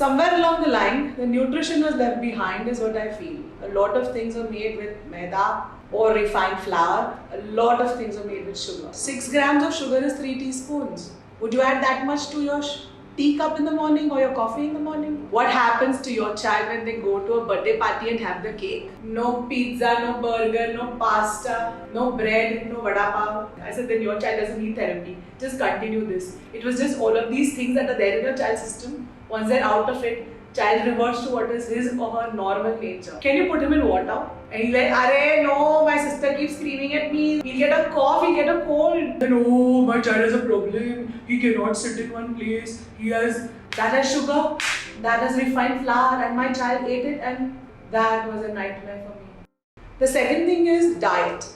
Somewhere along the line, the nutrition was left behind is what I feel. A lot of things are made with maida or refined flour. A lot of things are made with sugar. 6 grams of sugar is 3 teaspoons. Would you add that much to your teacup in the morning or your coffee in the morning? What happens to your child when they go to a birthday party and have the cake? No pizza, no burger, no pasta, no bread, no vada pav. I said, then your child doesn't need therapy. Just continue this. It was just all of these things that are there in your child's system. Once they're out of it, child reverts to what is his or her normal nature. Can you put him in water? And he's like, "Arey, no, my sister keeps screaming at me. He'll get a cough, he'll get a cold. Then, oh, my child has a problem. He cannot sit in one place. That has sugar, that has refined flour, and my child ate it, and that was a nightmare for me." The second thing is diet.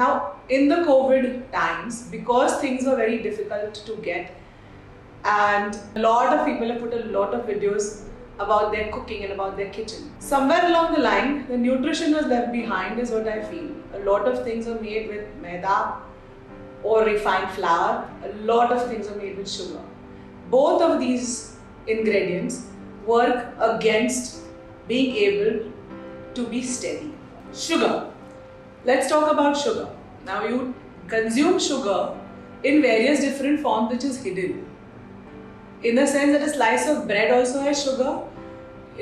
Now, in the COVID times, because things were very difficult to get, and a lot of people have put a lot of videos about their cooking and about their kitchen. Somewhere along the line, the nutrition was left behind is what I feel. A lot of things are made with maida or refined flour. A lot of things are made with sugar. Both of these ingredients work against being able to be steady. Sugar. Let's talk about sugar. Now you consume sugar in various different forms which is hidden. In the sense that a slice of bread also has sugar.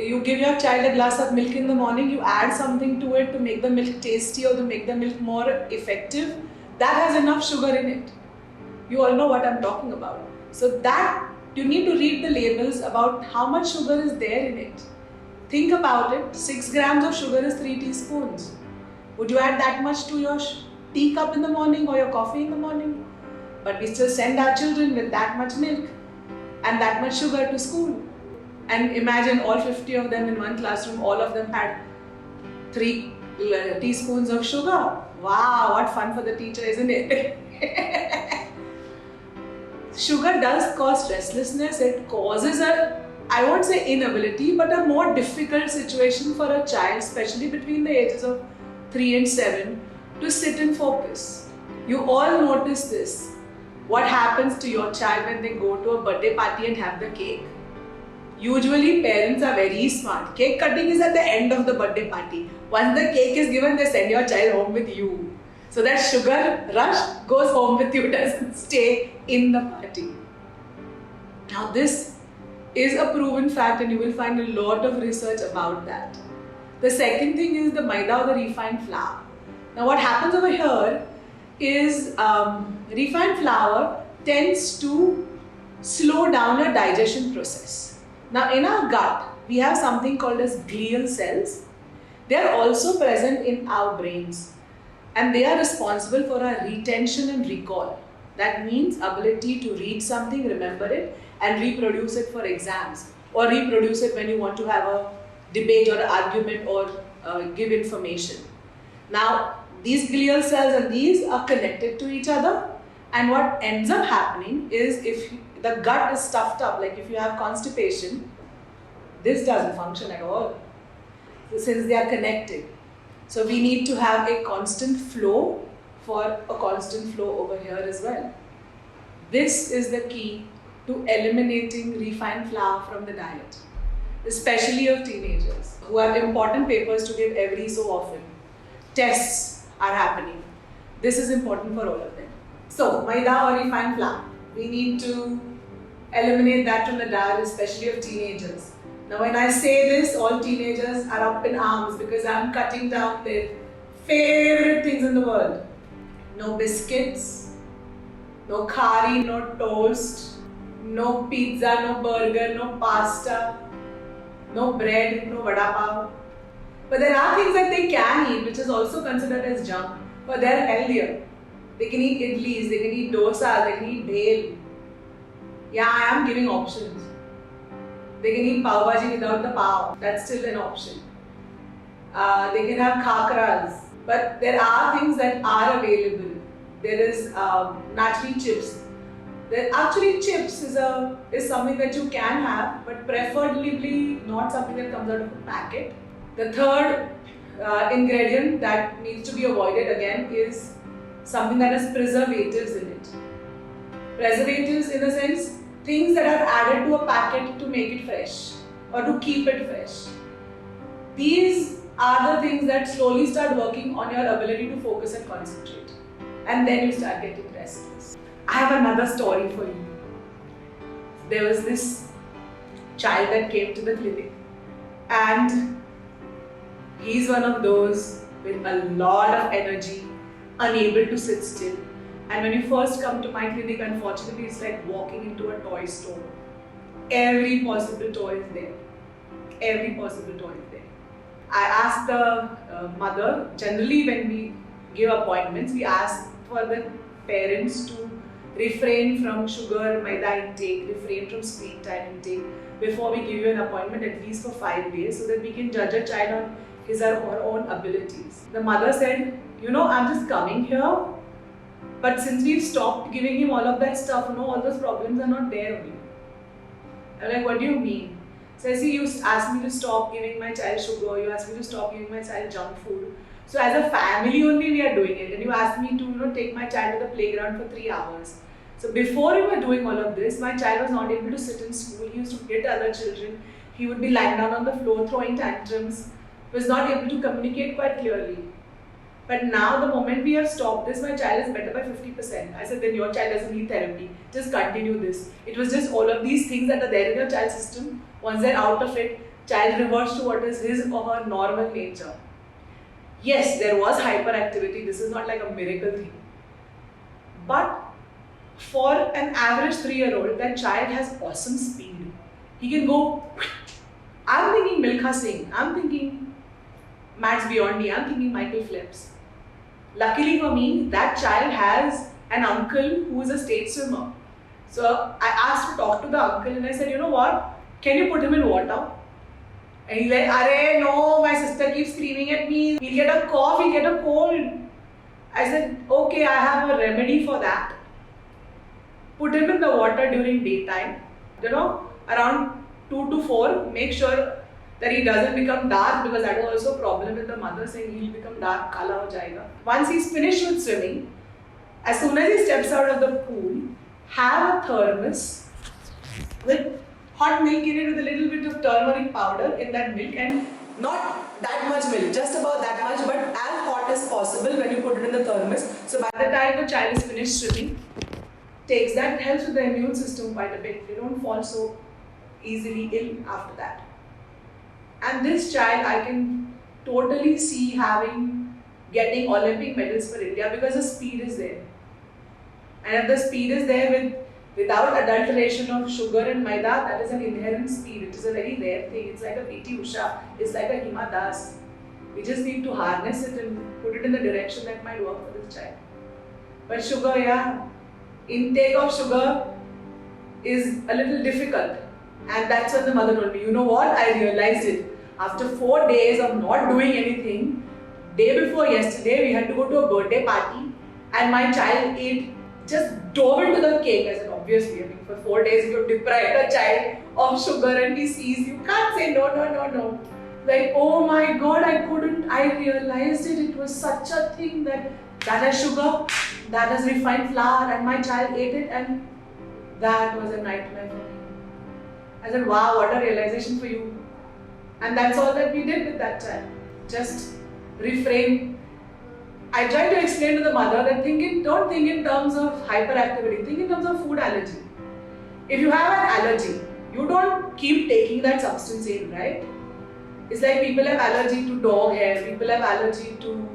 You give your child a glass of milk in the morning, you add something to it to make the milk tasty or to make the milk more effective. That has enough sugar in it. You all know what I'm talking about. So that you need to read the labels about how much sugar is there in it. Think about it. 6 grams of sugar is 3 teaspoons. Would you add that much to your teacup in the morning or your coffee in the morning? But we still send our children with that much milk and that much sugar to school. And imagine all 50 of them in one classroom, all of them had 3 teaspoons of sugar. Wow, what fun for the teacher, isn't it? Sugar does cause restlessness. It causes I won't say inability, but a more difficult situation for a child, especially between the ages of 3 and 7, to sit and focus. You all notice this. What happens to your child when they go to a birthday party and have the cake? Usually parents are very smart. Cake cutting is at the end of the birthday party. Once the cake is given, they send your child home with you. So that sugar rush goes home with you, doesn't stay in the party. Now this is a proven fact and you will find a lot of research about that. The second thing is the maida or the refined flour. Now what happens over here is refined flour tends to slow down our digestion process. Now in our gut, we have something called as glial cells. They are also present in our brains and they are responsible for our retention and recall. That means ability to read something, remember it and reproduce it for exams or reproduce it when you want to have a debate or an argument or give information. Now these glial cells and these are connected to each other, and what ends up happening is if the gut is stuffed up, like if you have constipation, this doesn't function at all since they are connected. So we need to have a constant flow for a constant flow over here as well. This is the key to eliminating refined flour from the diet, especially of teenagers who have important papers to give every so often. Tests are happening. This is important for all of them. So, maida or refined flour, we need to eliminate that from the diet, especially of teenagers. Now when I say this, all teenagers are up in arms because I'm cutting down their favorite things in the world. No biscuits, no curry, no toast, no pizza, no burger, no pasta, no bread, no vada pav. But there are things that they can eat which is also considered as junk, but they're healthier. They can eat idlis, they can eat dosas, they can eat bhel. Yeah, I am giving options. They can eat pav bhaji without the pav. That's still an option. They can have khakras. But there are things that are available. There is naturally chips. Actually, chips is something that you can have, but preferably not something that comes out of a packet. The third ingredient that needs to be avoided again is something that has preservatives in it. Preservatives in the sense, things that are added to a packet to make it fresh. or to keep it fresh. These are the things that slowly start working on your ability to focus and concentrate. And then you start getting restless. I have another story for you. There was this child that came to the clinic, and he's one of those with a lot of energy, unable to sit still. And when you first come to my clinic, unfortunately, it's like walking into a toy store. Every possible toy is there. Every possible toy is there. I asked the mother, generally when we give appointments, we ask for the parents to refrain from sugar, maida intake, refrain from screen time intake before we give you an appointment, at least for 5 days, so that we can judge a child on his or her own abilities. The mother said, I'm just coming here, but since we've stopped giving him all of that stuff, all those problems are not there only. I'm like, what do you mean? So I see, you asked me to stop giving my child sugar, you asked me to stop giving my child junk food. So as a family only we are doing it, and you asked me to take my child to the playground for 3 hours. So before we were doing all of this, my child was not able to sit in school. He used to hit other children. He would be lying down on the floor throwing tantrums. He was not able to communicate quite clearly. But now the moment we have stopped this, my child is better by 50%. I said, then your child doesn't need therapy. Just continue this. It was just all of these things that are there in your child's system. Once they're out of it, child reverts to what is his or her normal nature. Yes, there was hyperactivity. This is not like a miracle thing. But for an average 3-year-old, that child has awesome speed. He can go, I'm thinking Milkha Singh, I'm thinking Max Biondi, I'm thinking Michael Phelps. Luckily for me, that child has an uncle who is a state swimmer. So I asked to talk to the uncle and I said, you know what, can you put him in water? And he's like, Arey, no, my sister keeps screaming at me. He'll get a cough, he'll get a cold. I said, okay, I have a remedy for that. Put him in the water during daytime, around 2 to 4. Make sure that he doesn't become dark, because that is also a problem with the mother saying he'll become dark, kala ho jayega. Once he's finished with swimming, as soon as he steps out of the pool, have a thermos with hot milk in it with a little bit of turmeric powder in that milk, and not that much milk, just about that much, but as hot as possible when you put it in the thermos. So by the time the child is finished swimming, takes that, helps with the immune system quite a bit. They don't fall so easily ill after that. And this child, I can totally see getting Olympic medals for India, because the speed is there. And if the speed is there without adulteration of sugar and maida, that is an inherent speed. It is a very rare thing. It's like a PT Usha, it's like a Hima Das. We just need to harness it and put it in the direction that might work for this child. But sugar, intake of sugar is a little difficult. And that's when the mother told me, you know what, I realized it. After 4 days of not doing anything, day before yesterday, we had to go to a birthday party, and my child just dove into the cake. I said, obviously, for 4 days you deprive a child of sugar and he sees, you can't say no. Like, oh my God, I realized it was such a thing that has sugar, that has refined flour, and my child ate it, and that was a nightmare for me. I said, wow, what a realization for you. And that's all that we did with that child. Just refrain. I tried to explain to the mother that don't think in terms of hyperactivity, think in terms of food allergy. If you have an allergy, you don't keep taking that substance in, right? It's like people have allergy to dog hair, people have allergy to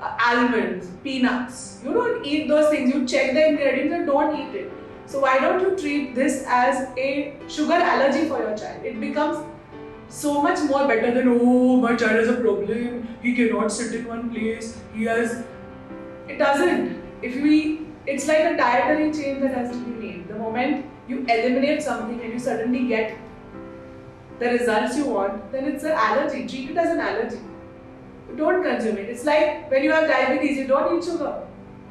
almonds, peanuts. You don't eat those things, you check the ingredients and don't eat it. So why don't you treat this as a sugar allergy for your child? It becomes so much more better than, oh, my child has a problem, he cannot sit in one place, it doesn't. It's like a dietary change that has to be made. The moment you eliminate something and you suddenly get the results you want, then it's an allergy. Treat it as an allergy. You don't consume it. It's like when you have diabetes, you don't eat sugar.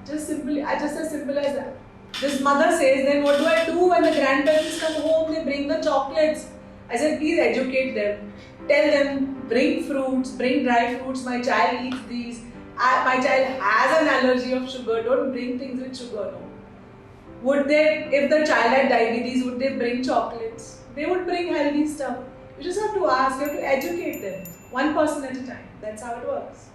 Just as simple as that. This mother says, then what do I do when the grandparents come home, they bring the chocolates? I said, please educate them. Tell them, bring fruits, bring dry fruits, my child eats these. My child has an allergy of sugar, don't bring things with sugar, no. Would they, if the child had diabetes, would they bring chocolates? They would bring healthy stuff. You just have to ask, you have to educate them, one person at a time. That's how it works.